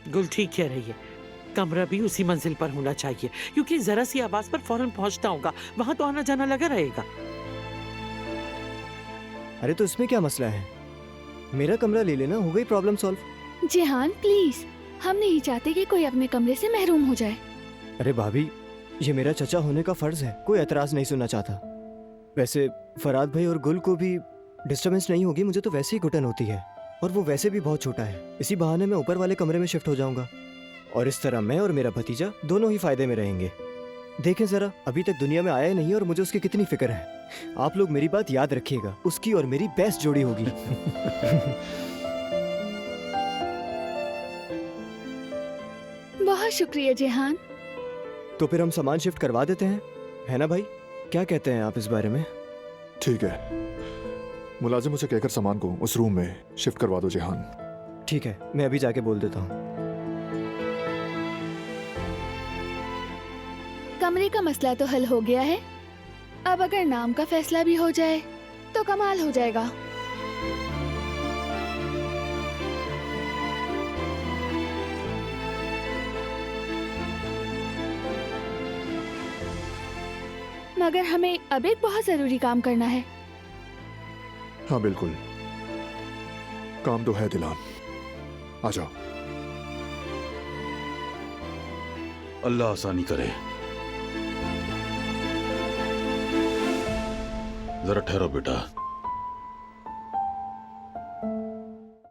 गुल ठीक कह रही है, कमरा भी उसी मंजिल पर होना चाहिए, क्योंकि जरा सी आवाज पर फौरन पहुंचता होगा, वहां तो आना जाना लगा रहेगा। अरे तो इसमें क्या मसला है, मेरा कमरा ले लेना, हो गई प्रॉब्लम सॉल्व। जेहान प्लीज, हम नहीं चाहते कि कोई अपने कमरे से महरूम हो जाए। अरे भाभी, ये मेरा चचा होने का फर्ज है, कोई एतराज नहीं सुनना चाहता। वैसे फराद भाई और गुल को भी डिस्टर्बेंस नहीं होगी, मुझे तो वैसे ही घुटन होती है, और वो वैसे भी बहुत छोटा है। इसी बहाने मैं ऊपर वाले कमरे में शिफ्ट हो जाऊंगा, और इस तरह मैं और मेरा भतीजा दोनों ही फायदे में रहेंगे। देखें जरा, अभी तक दुनिया में आया नहीं और मुझे उसकी कितनी फिक्र है। आप लोग मेरी बात याद रखिएगा, उसकी और मेरी बेस्ट जोड़ी होगी। बहुत शुक्रिया जेहान। तो फिर हम सामान शिफ्ट करवा देते हैं, है ना भाई? क्या कहते हैं आप इस बारे में? ठीक है, मुलाजिम उसे कहकर सामान को उस रूम में शिफ्ट करवा दो जेहान। ठीक है, मैं अभी जाके बोल देता हूँ। कमरे का मसला तो हल हो गया है, अब अगर नाम का फैसला भी हो जाए तो कमाल हो जाएगा। मगर हमें अब एक बहुत जरूरी काम करना है। हाँ बिल्कुल, काम तो है दिलान, आ जाओ। अल्लाह आसानी करे। जरा ठहरो बेटा।